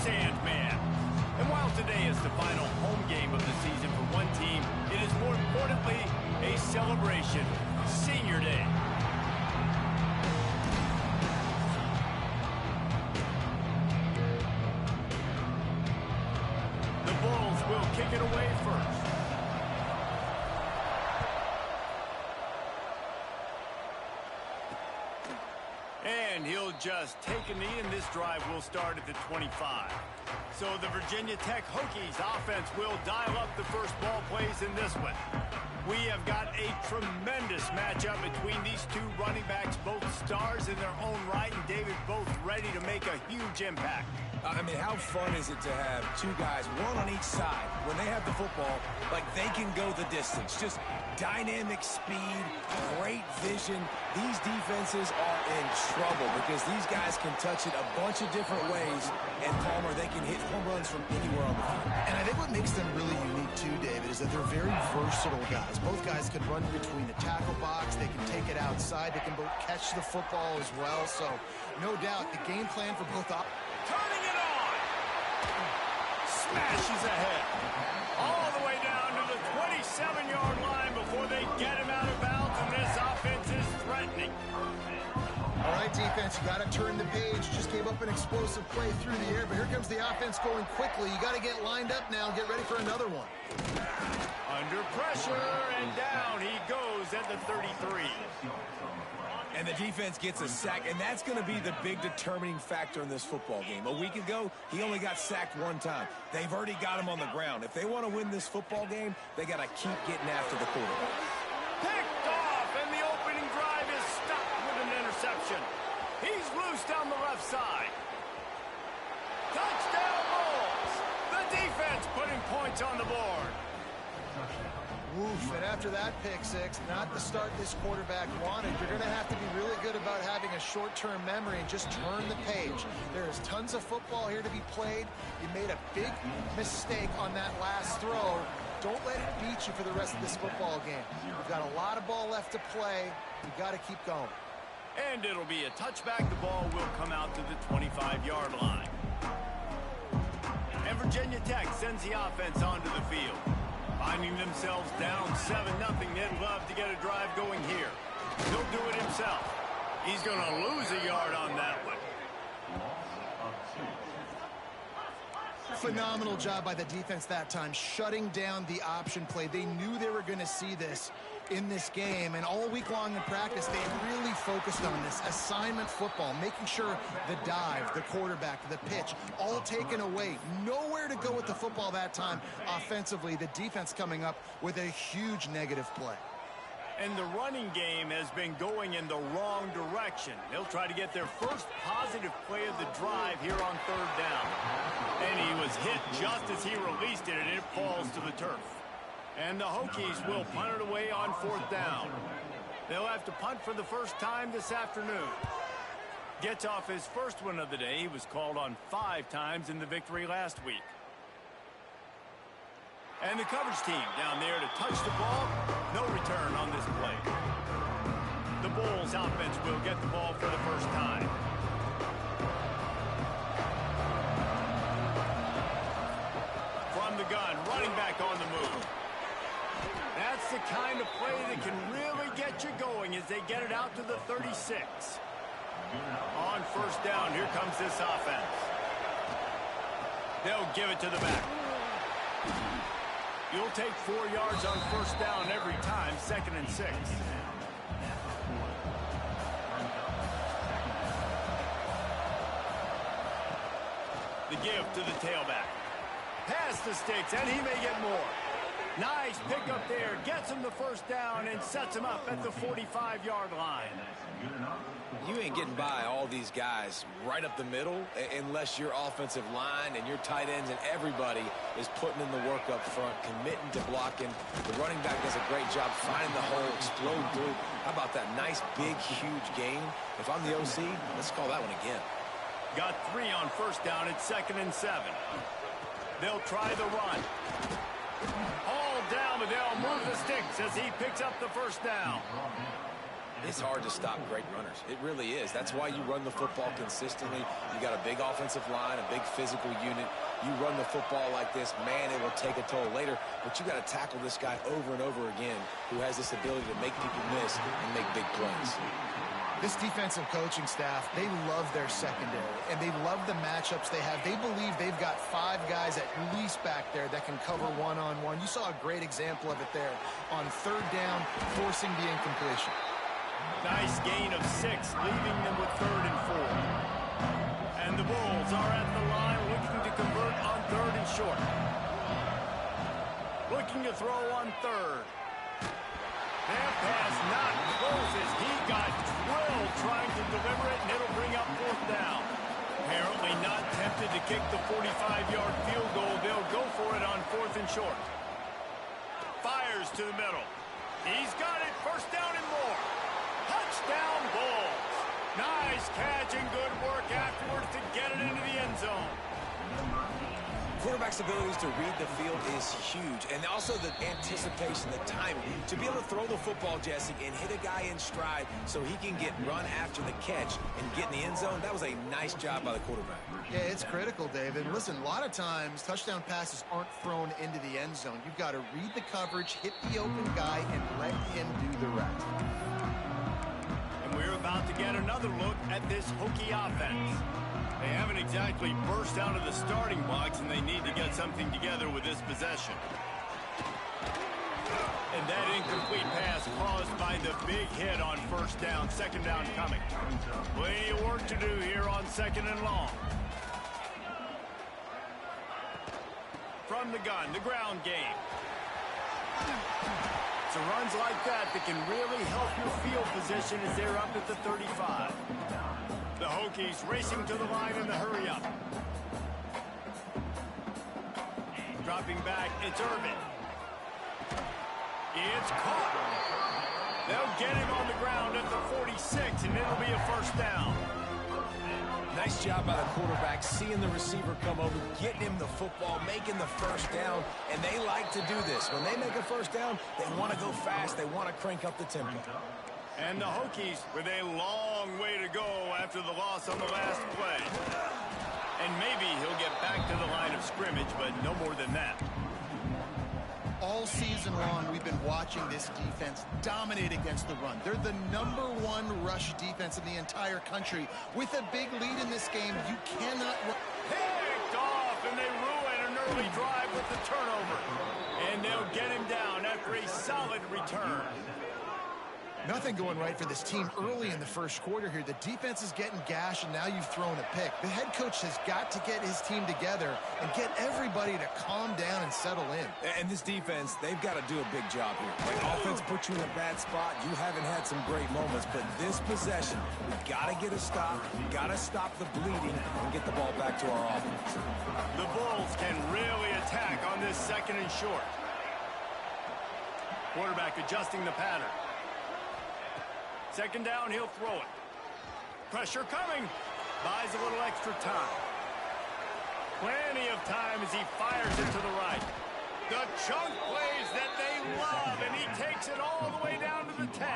Sandman. And while today is the final home game of the season for one team, it is more importantly a celebration. Senior Day. The Bulls will kick it away first. And he'll just take a knee, and this drive will start at the 25. So the Virginia Tech Hokies offense will dial up the first ball plays in this one. We have got a tremendous matchup between these two running backs, both stars in their own right, and David, both ready to make a huge impact. I mean, how fun is it to have two guys, one on each side, when they have the football, like they can go the distance. Just dynamic speed, great vision. These defenses are in trouble because these guys can touch it a bunch of different ways, and Palmer, they can hit home runs from anywhere on the field. And I think what makes them really unique too, David, is that they're very versatile guys. Both guys can run between the tackle box, they can take it outside, they can both catch the football as well. So, no doubt, the game plan for both turning it on. Smashes ahead. All the way down to the 27-yard line before they get him out of bounds, and this offense is threatening. All right, defense, you got to turn the page. Just gave up an explosive play through the air, but here comes the offense going quickly. You got to get lined up now and get ready for another one. Under pressure, and down he goes at the 33. And the defense gets a sack, and that's going to be the big determining factor in this football game. A week ago, he only got sacked one time. They've already got him on the ground. If they want to win this football game, they got to keep getting after the quarterback. Picked off, and the opening drive is stopped with an interception. He's loose down the left side. Touchdown Bulls! The defense putting points on the board. Woof, and after that pick six, not the start this quarterback wanted. You're going to have to be really good about having a short-term memory and just turn the page. There is tons of football here to be played. You made a big mistake on that last throw. Don't let it beat you for the rest of this football game. You've got a lot of ball left to play. You've got to keep going. And it'll be a touchback. The ball will come out to the 25-yard line. And Virginia Tech sends the offense onto the field. Finding themselves down 7-0, they'd love to get a drive going here. He'll do it himself. He's going to lose a yard on that one. Phenomenal job by the defense that time, shutting down the option play. They knew they were going to see this in this game, and all week long in practice, they really focused on this assignment football, making sure the dive, the quarterback, the pitch, all taken away. Nowhere to go with the football that time offensively. The defense coming up with a huge negative play. And the running game has been going in the wrong direction. They'll try to get their first positive play of the drive here on third down. And he was hit just as he released it, and it falls to the turf. And the Hokies will punt it away on fourth down. They'll have to punt for the first time this afternoon. Gets off his first one of the day. He was called on 5 times in the victory last week. And the coverage team down there to touch the ball. No return on this play. The Bulls offense will get the ball for the first time. From the gun, running back on the move. That's the kind of play that can really get you going as they get it out to the 36. On first down, here comes this offense. They'll give it to the back. You'll take 4 yards on first down every time, 2nd and 6. The give to the tailback. Past the sticks, and he may get more. Nice pickup there. Gets him the first down and sets him up at the 45-yard line. You ain't getting by all these guys right up the middle unless your offensive line and your tight ends and everybody is putting in the work up front, committing to blocking. The running back does a great job finding the hole, exploding through. How about that nice, big, huge gain? If I'm the OC, let's call that one again. Got 3 on first down at 2nd and 7. They'll try the run. All down, but they'll move the sticks as he picks up the first down. It's hard to stop great runners. It really is. That's why you run the football consistently. You got a big offensive line, a big physical unit. You run the football like this, man, it will take a toll later. But you got to tackle this guy over and over again who has this ability to make people miss and make big plays. This defensive coaching staff, they love their secondary, and they love the matchups they have. They believe they've got 5 guys at least back there that can cover one-on-one. You saw a great example of it there on 3rd down, forcing the incompletion. Nice gain of 6, leaving them with 3rd and 4. And the Bulls are at the line looking to convert on 3rd and short. Looking to throw on 3rd. That pass not close as he got drilled trying to deliver it, and it'll bring up 4th down. Apparently not tempted to kick the 45-yard field goal. They'll go for it on 4th and short. Fires to the middle. He's got it. 1st down and more. Touchdown, Bulls. Nice catch and good work afterwards to get it into the end zone. Quarterback's abilities to read the field is huge, and also the anticipation, the timing. To be able to throw the football, Jesse, and hit a guy in stride so he can get run after the catch and get in the end zone, that was a nice job by the quarterback. Yeah, it's critical, David. Listen, a lot of times touchdown passes aren't thrown into the end zone. You've got to read the coverage, hit the open guy, and let him do the rest. And we're about to get another look at this Hokie offense. They haven't exactly burst out of the starting blocks, and they need to get something together with this possession. And that incomplete pass caused by the big hit on 1st down, 2nd down coming. Plenty of work to do here on 2nd and long. From the gun, the ground game. So runs like that can really help your field position as they're up at the 35. The Hokies racing to the line in the hurry-up. Dropping back, it's Irvin. It's caught. They'll get him on the ground at the 46, and it'll be a 1st down. Nice job by the quarterback, seeing the receiver come over, getting him the football, making the 1st down, and they like to do this. When they make a 1st down, they want to go fast. They want to crank up the tempo. And the Hokies with a long way to go after the loss on the last play. And maybe he'll get back to the line of scrimmage, but no more than that. All season long, we've been watching this defense dominate against the run. They're the #1 rush defense in the entire country. With a big lead in this game, you cannot... Picked off, and they ruin an early drive with the turnover. And they'll get him down after a solid return. Nothing going right for this team early in the 1st quarter here. The defense is getting gashed, and now you've thrown a pick. The head coach has got to get his team together and get everybody to calm down and settle in. And this defense, they've got to do a big job here. The offense put you in a bad spot. You haven't had some great moments, but this possession, we've got to get a stop. We've got to stop the bleeding and get the ball back to our offense. The Bulls can really attack on this 2nd and short. Quarterback adjusting the pattern. 2nd down, he'll throw it. Pressure coming. Buys a little extra time. Plenty of time as he fires it to the right. The chunk plays that they love, and he takes it all the way down to the 10.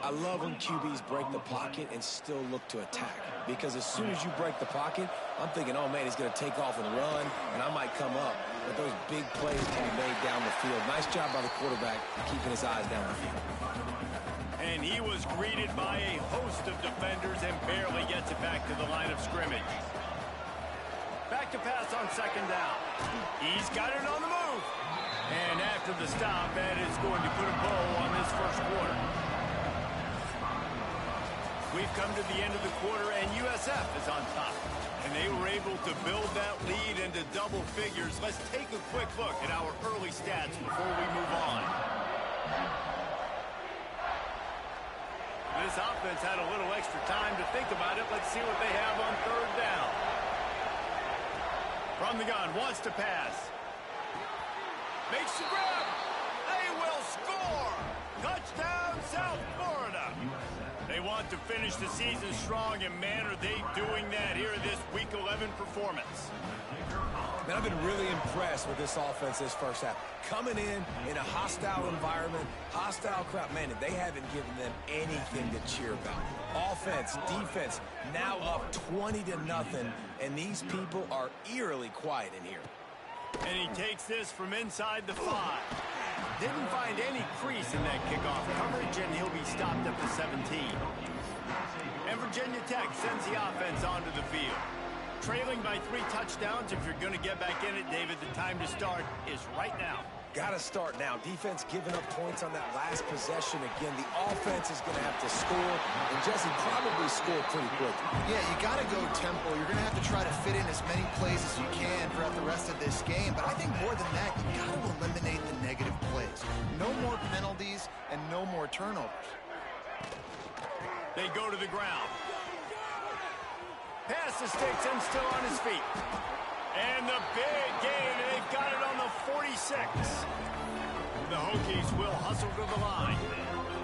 I love when QBs break the pocket and still look to attack. Because as soon as you break the pocket, I'm thinking, oh, man, he's going to take off and run, and I might come up. But those big plays can be made down the field. Nice job by the quarterback keeping his eyes down the field. And he was greeted by a host of defenders and barely gets it back to the line of scrimmage. Back to pass on 2nd down. He's got it on the move. And after the stop, that is going to put a bow on this 1st quarter. We've come to the end of the quarter, and USF is on top. And they were able to build that lead into double figures. Let's take a quick look at our early stats before we move on. This offense had a little extra time to think about it. Let's see what they have on 3rd down. From the gun, wants to pass. Makes the grab. They will score. Touchdown, South Florida. They want to finish the season strong, and man, are they doing that here in this Week 11 performance. Man, I've been really impressed with this offense this first half. Coming in a hostile environment, hostile crowd. Man, they haven't given them anything to cheer about. Offense, defense, now up 20-0, and these people are eerily quiet in here. And he takes this from inside the 5. Didn't find any crease in that kickoff coverage, and he'll be stopped at the 17. And Virginia Tech sends the offense onto the field. Trailing by 3 touchdowns. If you're going to get back in it, David, the time to start is right now. Got to start now. Defense giving up points on that last possession. Again, the offense is going to have to score, and Jesse probably scored pretty quickly. Yeah, you got to go tempo. You're going to have to try to fit in as many plays as you can throughout the rest of this game. But I think more than that, you got to eliminate the negative plays. No more penalties and no more turnovers. They go to the ground. Pass the sticks and still on his feet. And the big gain, and they've got it on the 46. The Hokies will hustle to the line.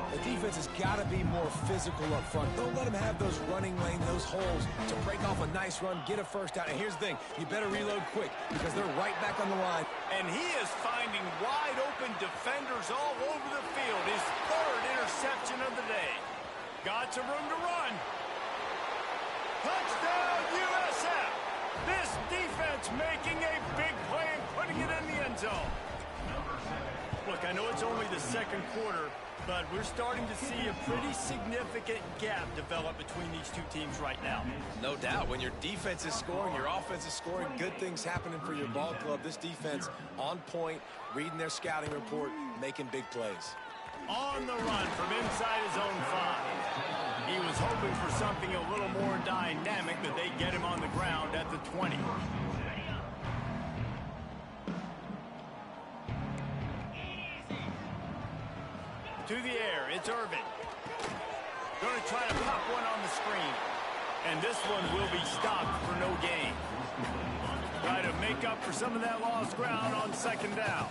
The defense has got to be more physical up front. Don't let them have those running lane, those holes to break off a nice run, get a first down. And here's the thing, you better reload quick because they're right back on the line. And he is finding wide open defenders all over the field. His 3rd interception of the day. Got some room to run. Touchdown, USF! This defense making a big play and putting it in the end zone. Look, I know it's only the 2nd quarter, but we're starting to see a pretty significant gap develop between these two teams right now. No doubt. When your defense is scoring, your offense is scoring, good things happening for your ball club. This defense on point, reading their scouting report, making big plays. On the run from inside his own 5. He was hoping for something a little more dynamic, but they get him on the ground at the 20. To the air, it's Irvin. Going to try to pop one on the screen. And this one will be stopped for no gain. Try to make up for some of that lost ground on 2nd down.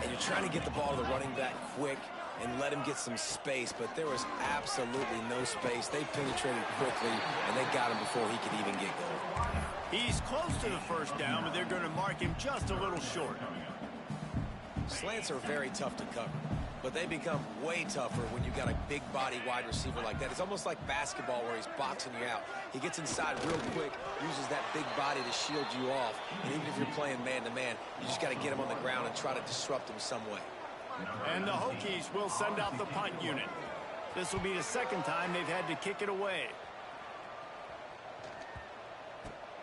And you're trying to get the ball to the running back quick and let him get some space, but there was absolutely no space. They penetrated quickly, and they got him before he could even get going. He's close to the 1st down, but they're going to mark him just a little short. Slants are very tough to cover, but they become way tougher when you've got a big body wide receiver like that. It's almost like basketball where he's boxing you out. He gets inside real quick, uses that big body to shield you off, and even if you're playing man-to-man, you just got to get him on the ground and try to disrupt him some way. And the Hokies will send out the punt unit. This will be the 2nd time they've had to kick it away.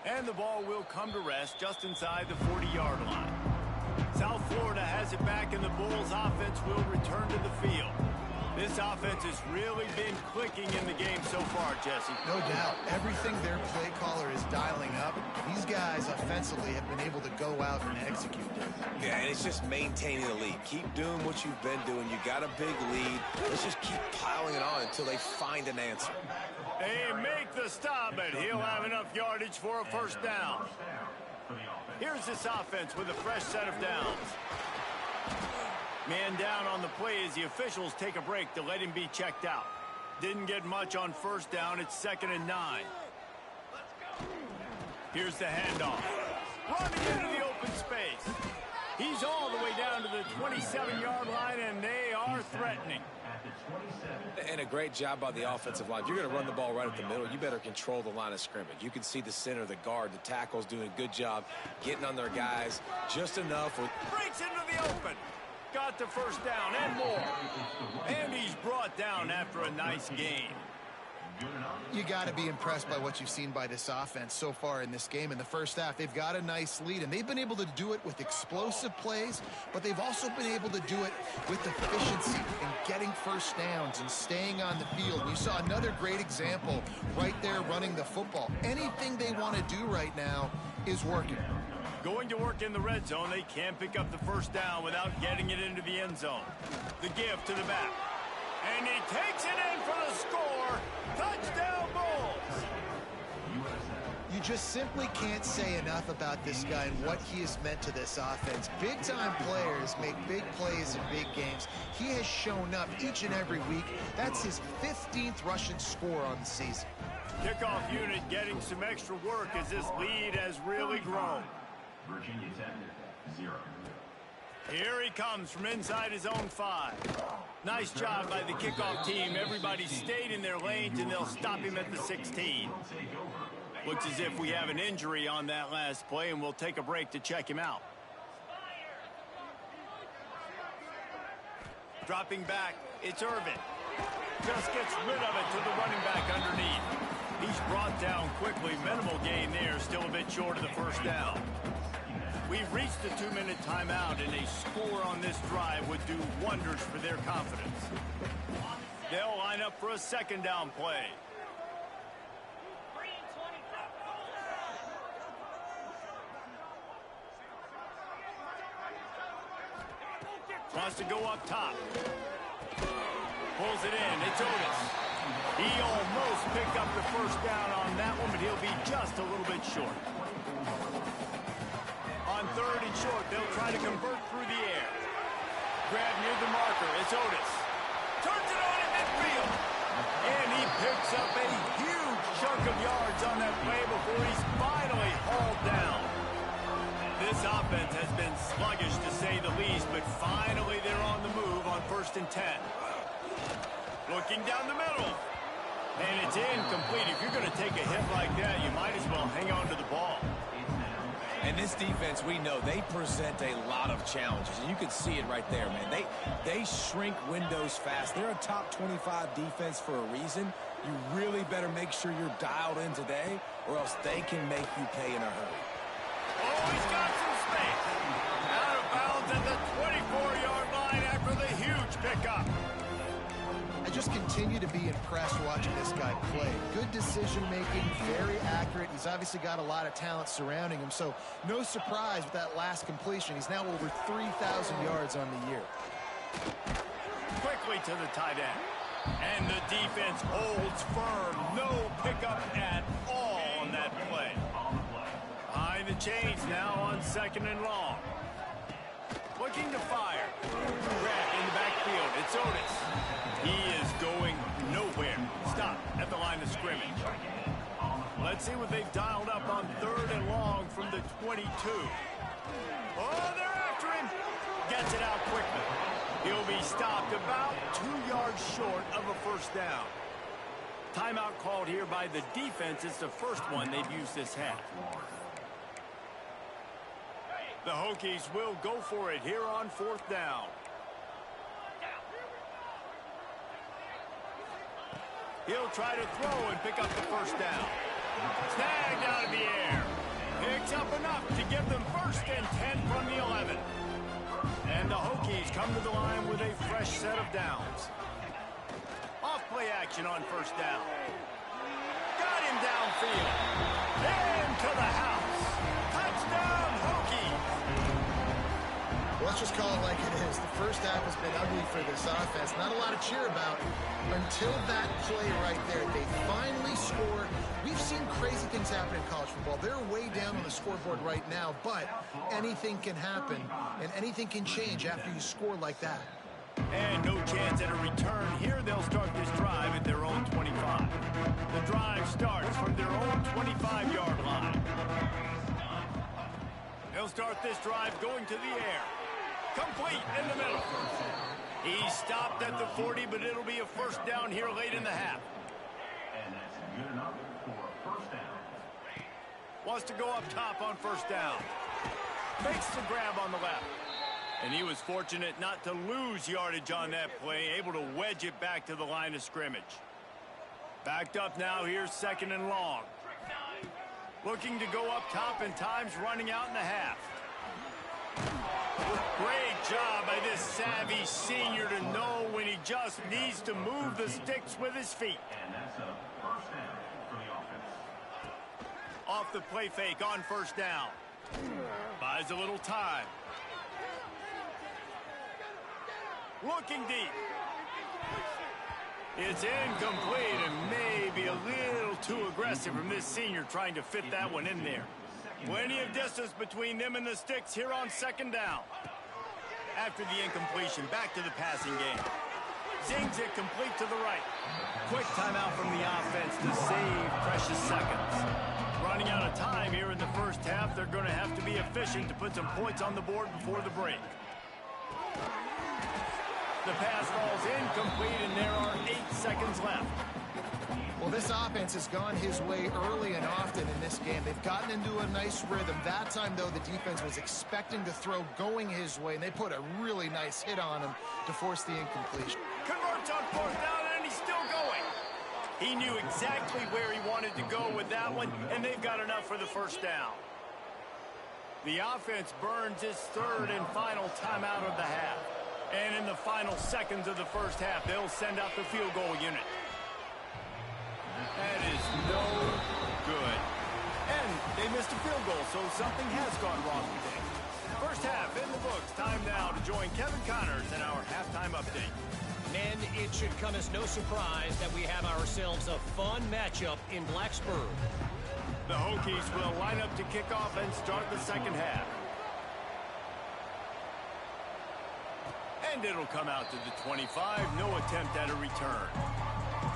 And the ball will come to rest just inside the 40-yard line. South Florida has it back, and the Bulls offense will return to the field. This offense has really been clicking in the game so far, Jesse. No doubt. Everything their play caller is dialing up, these guys offensively have been able to go out and execute. Yeah, and it's just maintaining the lead. Keep doing what you've been doing. You got a big lead. Let's just keep piling it on until they find an answer. They make the stop, but he'll have enough yardage for a 1st down. Here's this offense with a fresh set of downs. Man down on the play as the officials take a break to let him be checked out. Didn't get much on 1st down. It's 2nd and 9. Here's the handoff. Running into the open space. He's all the way down to the 27-yard line, and they are threatening. And a great job by the offensive line. If you're going to run the ball right at the middle, you better control the line of scrimmage. You can see the center, the guard, the tackles doing a good job getting on their guys just enough. Breaks into the open. Got the 1st down and more. And he's brought down after a nice gain. You got to be impressed by what you've seen by this offense so far in this game. In the 1st half, they've got a nice lead, and they've been able to do it with explosive plays, but they've also been able to do it with efficiency and getting 1st downs and staying on the field. You saw another great example right there running the football. Anything they want to do right now is working. Going to work in the red zone, they can't pick up the 1st down without getting it into the end zone. The give to the back. And he takes it in for the score. Touchdown, Bulls. You just simply can't say enough about this guy and what he has meant to this offense. Big-time players make big plays in big games. He has shown up each and every week. That's his 15th rushing score on the season. Kickoff unit getting some extra work as this lead has really grown. Virginia Tech, 0. Here he comes from inside his own 5. Nice job by the kickoff team. Everybody stayed in their lanes, and they'll stop him at the 16. Looks as if we have an injury on that last play, and we'll take a break to check him out. Dropping back, it's Irvin. Just gets rid of it to the running back underneath. He's brought down quickly. Minimal gain there, still a bit short of the first down. We've reached the 2-minute timeout, and a score on this drive would do wonders for their confidence. They'll line up for a second down play. Wants to go up top. Pulls it in. It's Otis. He almost picked up the first down on that one, but he'll be just a little bit short. On 3rd and short, they'll try to convert through the air. Grab near the marker. It's Otis. Turns it on in midfield. And he picks up a huge chunk of yards on that play before he's finally hauled down. This offense has been sluggish, to say the least, but finally they're on the move on 1st and 10. Looking down the middle. And it's incomplete. If you're going to take a hit like that, you might as well hang on to the ball. And this defense, we know, they present a lot of challenges. And you can see it right there, man. They shrink windows fast. They're a top 25 defense for a reason. You really better make sure you're dialed in today, or else they can make you pay in a hurry. Oh, he's got some space. Out of bounds at the 24-yard line after the huge pickup. I just continue to be impressed watching this guy play. Good decision-making, very accurate. He's obviously got a lot of talent surrounding him, so no surprise with that last completion. He's now over 3,000 yards on the year. Quickly to the tight end. And the defense holds firm. No pickup at all on that play. Behind the chains now on 2nd and long. Looking to fire. Grab in the backfield. It's Otis. He is going nowhere. Stop at the line of scrimmage. Let's see what they've dialed up on 3rd and long from the 22. Oh, they're after him. Gets it out quickly. He'll be stopped about 2 yards short of a first down. Timeout called here by the defense. It's the first one they've used this half. The Hokies will go for it here on 4th down. He'll try to throw and pick up the first down. Snagged out of the air. Picks up enough to give them 1st and 10 from the 11. And the Hokies come to the line with a fresh set of downs. Off play action on 1st down. Got him downfield. Into the house. Touchdown, Hokies. Let's just call it like it is. The first half has been ugly for this offense. Not a lot to cheer about until that play right there. They finally score. We've seen crazy things happen in college football. They're way down on the scoreboard right now, but anything can happen, and anything can change after you score like that. And no chance at a return here. They'll start this drive at their own 25. The drive starts from their own 25-yard line. They'll start this drive going to the air. Complete in the middle. He stopped at the 40, but it'll be a first down here late in the half. And that's good enough for a first down. Wants to go up top on 1st down. Fakes the grab on the left. And he was fortunate not to lose yardage on that play, able to wedge it back to the line of scrimmage. Backed up now, here's 2nd and long. Looking to go up top, and time's running out in the half. Great job by this savvy senior to know when he just needs to move the sticks with his feet. And that's a first down for the offense. Off the play fake on 1st down. Buys a little time. Looking deep. It's incomplete and maybe a little too aggressive from this senior trying to fit that one in there. Plenty of distance between them and the sticks here on 2nd down. After the incompletion, back to the passing game. Zings it complete to the right. Quick timeout from the offense to save precious seconds. Running out of time here in the first first half, they're going to have to be efficient to put some points on the board before the break. The pass falls incomplete, and there are 8 seconds left. Well, this offense has gone his way early and often in this game. They've gotten into a nice rhythm. That time, though, the defense was expecting to throw going his way, and they put a really nice hit on him to force the incompletion. Converts on 4th down, and he's still going. He knew exactly where he wanted to go with that one, and they've got enough for the first down. The offense burns its 3rd and final timeout of the half. And in the final seconds of the first half, they'll send out the field goal unit. That is no good. And they missed a field goal, so something has gone wrong today. First half in the books. Time now to join Kevin Connors in our halftime update. Men, it should come as no surprise that we have ourselves a fun matchup in Blacksburg. The Hokies will line up to kick off and start the second half. And it'll come out to the 25. No attempt at a return.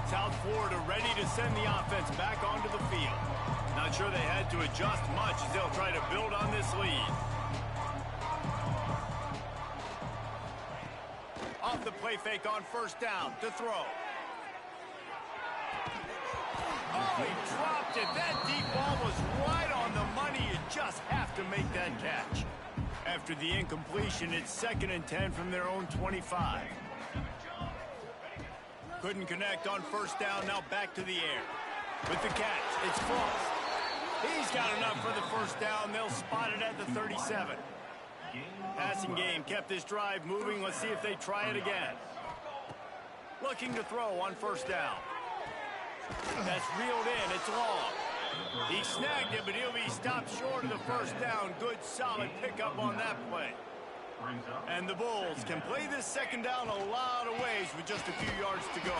South Florida ready to send the offense back onto the field. Not sure they had to adjust much as they'll try to build on this lead. Off the play fake on first down to throw. Oh, he dropped it. That deep ball was right on the money. You just have to make that catch. After the incompletion, it's 2nd and 10 from their own 25. Couldn't connect on first down. Now back to the air. With the catch, it's Frost. He's got enough for the first down. They'll spot it at the 37. Passing game kept this drive moving. Let's see if they try it again. Looking to throw on first down. That's reeled in. It's long. He snagged it, but he'll be stopped short of the first down. Good, solid pickup on that play. And the Bulls can play this second down a lot of ways with just a few yards to go.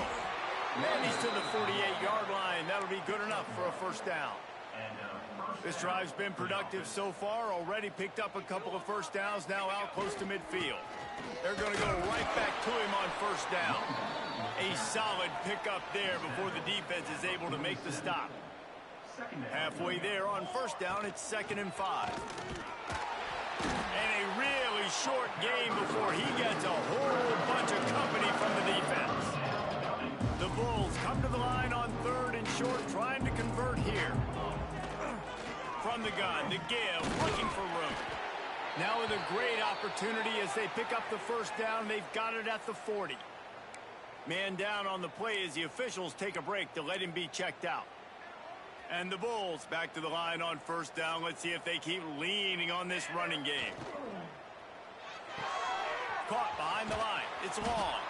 And he's to the 48-yard line. That'll be good enough for a first down. This drive's been productive so far. Already picked up a couple of first downs, now out close to midfield. They're going to go right back to him on first down. A solid pickup there before the defense is able to make the stop. Halfway there on first down, it's 2nd and 5. And a really short game before he gets a whole bunch of company from the defense. The Bulls come to the line on 3rd and short, trying to convert here. From the gun, the give, looking for room. Now with a great opportunity as they pick up the first down. They've got it at the 40. Man down on the play as the officials take a break to let him be checked out. And the Bulls back to the line on first down. Let's see if they keep leaning on this running game. Caught behind the line. It's long.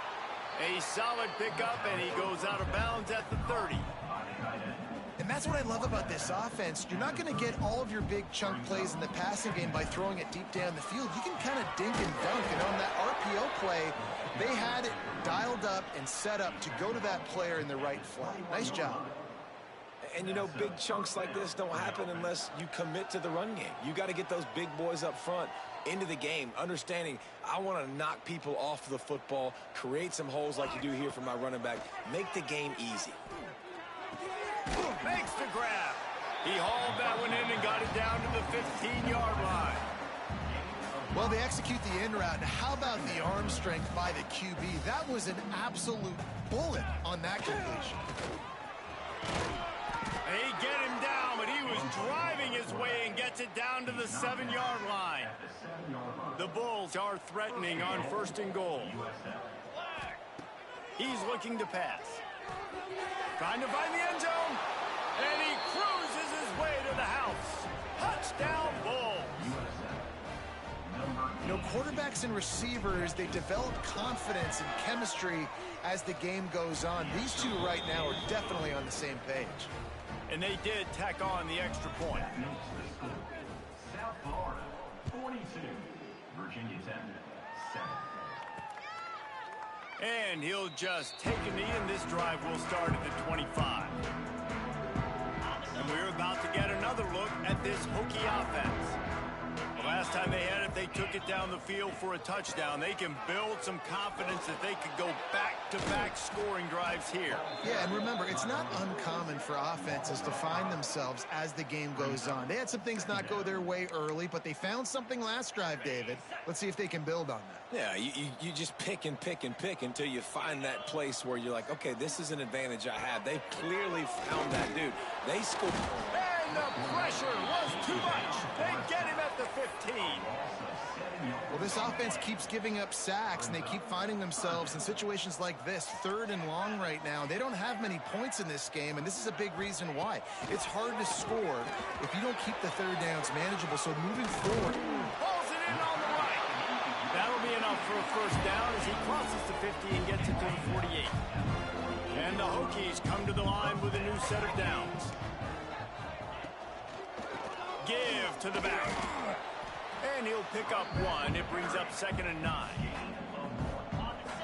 A solid pickup, and he goes out of bounds at the 30. And that's what I love about this offense. You're not going to get all of your big chunk plays in the passing game by throwing it deep down the field. You can kind of dink and dunk. And on that RPO play, they had it dialed up and set up to go to that player in the right flat. Nice job. And, you know, big chunks like this don't happen unless you commit to the run game. You got to get those big boys up front into the game, understanding I want to knock people off the football, create some holes like you do here for my running back, make the game easy. Makes the grab. He hauled that one in and got it down to the 15-yard line. Well, they execute the in route. How about the arm strength by the QB? That was an absolute bullet on that completion. They get him down, but he was driving his way and gets it down to the 7-yard line. The Bulls are threatening on 1st and goal. He's looking to pass. Trying to find the end zone. And he cruises his way to the house. Touchdown, Bulls. You know, quarterbacks and receivers, they develop confidence and chemistry as the game goes on. These two right now are definitely on the same page. And they did tack on the extra point. South Florida, 42. Virginia Tech, 7. And he'll just take a knee, and this drive will start at the 25. And we're about to get another look at this Hokie offense. The last last time they had it, they took it down the field for a touchdown. They can build some confidence that they could go back-to-back scoring drives here. Yeah, and remember, it's not uncommon for offenses to find themselves as the game goes on. They had some things not go their way early, but they found something last drive, David. Let's see if they can build on that. Yeah, you just pick and pick and pick until you find that place where you're like, okay, this is an advantage I have. They clearly found that dude. They scored. And the pressure was too much. They get him at the 15. Well, this offense keeps giving up sacks, and they keep finding themselves in situations like this, 3rd and long right now. They don't have many points in this game, and this is a big reason why. It's hard to score if you don't keep the 3rd downs manageable, so moving forward. Pulls it in on the right. That'll be enough for a first down as he crosses the 50 and gets it to the 48. And the Hokies come to the line with a new set of downs. Give to the back. And he'll pick up 1. It brings up 2nd and 9.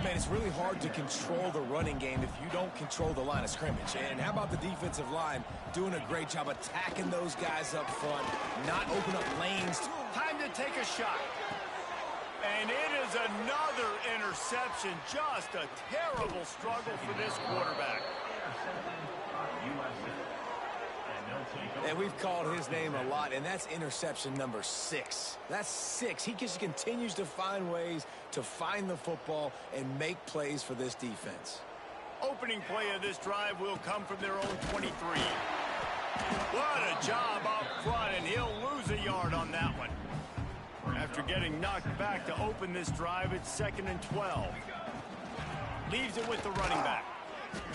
Man, it's really hard to control the running game if you don't control the line of scrimmage. And how about the defensive line doing a great job attacking those guys up front, not open up lanes. Time to take a shot. And it is another interception. Just a terrible struggle for this quarterback. And we've called his name a lot, and that's interception number 6. That's 6. He just continues to find ways to find the football and make plays for this defense. Opening play of this drive will come from their own 23. What a job up front, and he'll lose a yard on that one. After getting knocked back to open this drive, it's 2nd and 12. Leaves it with the running back.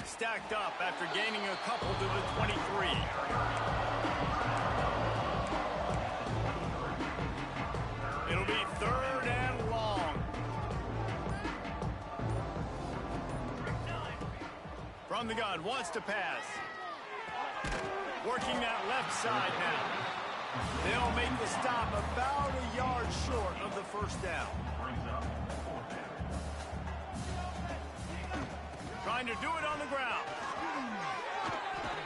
Stacked up after gaining a couple to the 23. It'll be 3rd and long. From the gun, wants to pass. Working that left side now. They'll make the stop about a yard short of the first down. Trying to do it on the ground.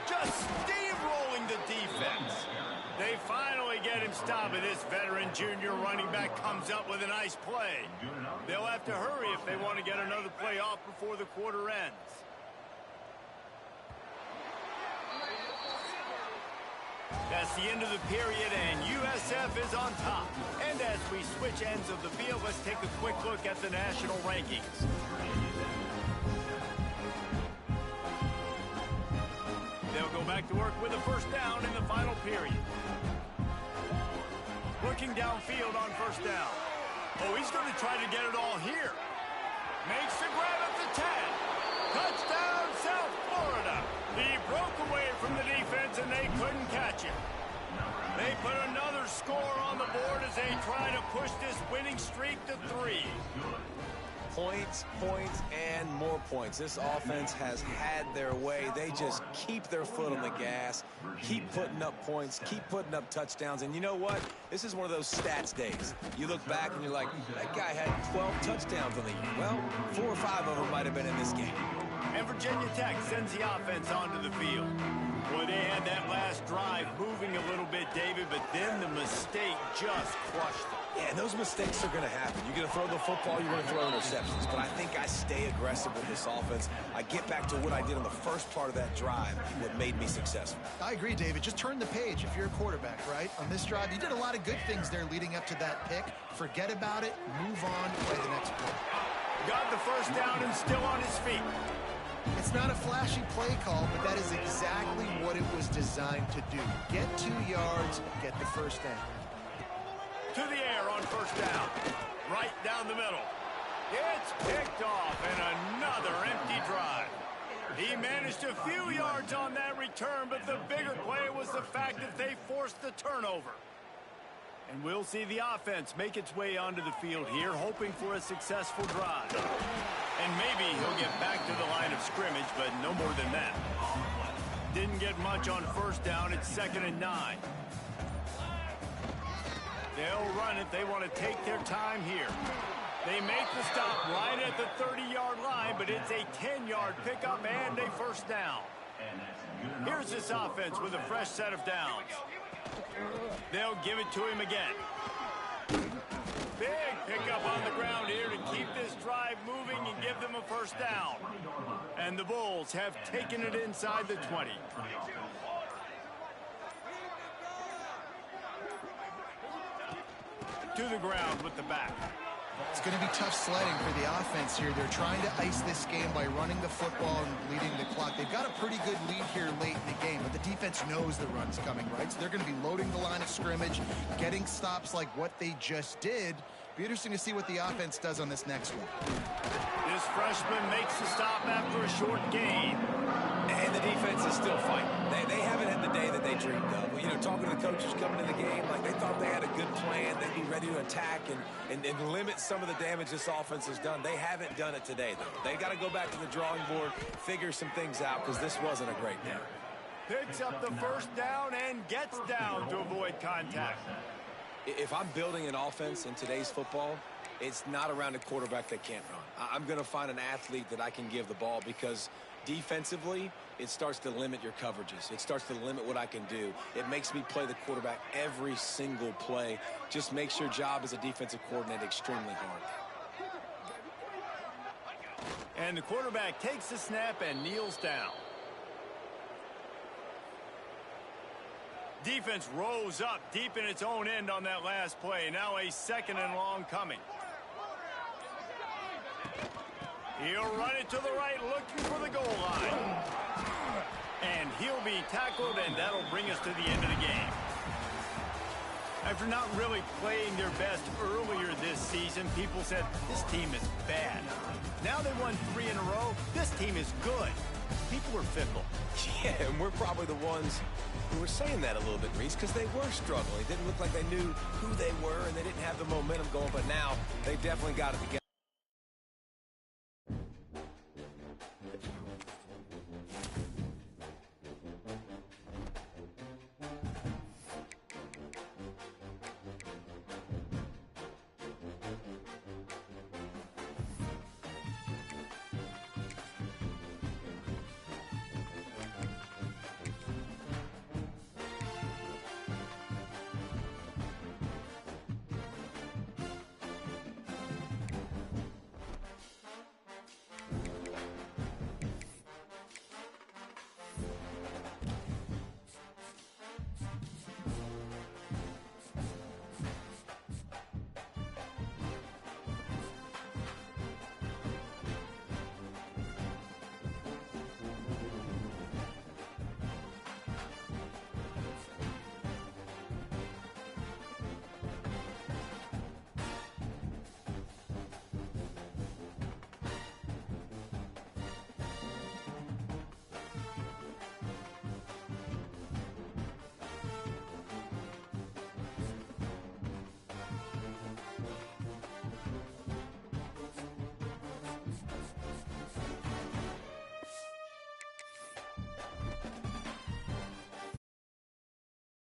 Just steamrolling the defense. They finally get him stopped, and this veteran junior running back comes up with a nice play. They'll have to hurry if they want to get another play off before the quarter ends. That's the end of the period, and USF is on top. And as we switch ends of the field, let's take a quick look at the national rankings. They'll go back to work with a first down in the final period. Looking downfield on first down. Oh, he's going to try to get it all here. Makes the grab at the 10. Touchdown, South Florida. He broke away from the defense, and they couldn't catch him. They put another score on the board as they try to push this winning streak to 3. Points, points, and more points. This offense has had their way. They just keep their foot on the gas, keep putting up points, keep putting up touchdowns. And you know what? This is one of those stats days. You look back and you're like, that guy had 12 touchdowns on the year. Well, 4 or 5 of them might have been in this game. And Virginia Tech sends the offense onto the field. Boy, they had that last drive moving a little bit, David, but then the mistake just crushed them. Yeah, and those mistakes are going to happen. You're going to throw the football, you're going to throw interceptions. But I think I stay aggressive with this offense. I get back to what I did on the first part of that drive that made me successful. I agree, David. Just turn the page if you're a quarterback, right? On this drive, you did a lot of good things there leading up to that pick. Forget about it, move on, play the next play. Got the first down and still on his feet. It's not a flashy play call, but that is exactly what it was designed to do. Get 2 yards, get the first down. To the air on first down. Right down the middle. It's picked off, and another empty drive. He managed a few yards on that return, but the bigger play was the fact that they forced the turnover. And we'll see the offense make its way onto the field here, hoping for a successful drive. And maybe he'll get back to the line of scrimmage, but no more than that. Didn't get much on first down. It's 2nd and 9. They'll run it. They want to take their time here. They make the stop right at the 30-yard line, but it's a 10-yard pickup and a first down. Here's this offense with a fresh set of downs. They'll give it to him again. Big pickup on the ground here to keep this drive moving and give them a first down. And the Bulls have taken it inside the 20. To the ground with the back. It's going to be tough sledding for the offense here. They're trying to ice this game by running the football and leading the clock. They've got a pretty good lead here late in the game, but the defense knows the run's coming, right? So they're going to be loading the line of scrimmage, getting stops like what they just did. Be interesting to see what the offense does on this next one. This freshman makes the stop after a short gain. And the defense is still fighting. They haven't had the day that they dreamed of. You know, talking to the coaches coming in the game, like they thought they had a good plan. They'd be ready to attack and limit some of the damage this offense has done. They haven't done it today, though. They got to go back to the drawing board, figure some things out, because this wasn't a great day. Picks up the first down and gets down to avoid contact. If I'm building an offense in today's football, it's not around a quarterback that can't run. I'm going to find an athlete that I can give the ball, because defensively, it starts to limit your coverages. It starts to limit what I can do. It makes me play the quarterback every single play. Just makes your job as a defensive coordinator extremely hard. And the quarterback takes the snap and kneels down. Defense rose up deep in its own end on that last play. Now a second and long coming. He'll run it to the right, looking for the goal line. And he'll be tackled, and that'll bring us to the end of the game. After not really playing their best earlier this season, people said, this team is bad. Now they won 3 in a row. This team is good. People are fickle. Yeah, and we're probably the ones who were saying that a little bit, Reese, because they were struggling. It didn't look like they knew who they were, and they didn't have the momentum going, but now they definitely got it together.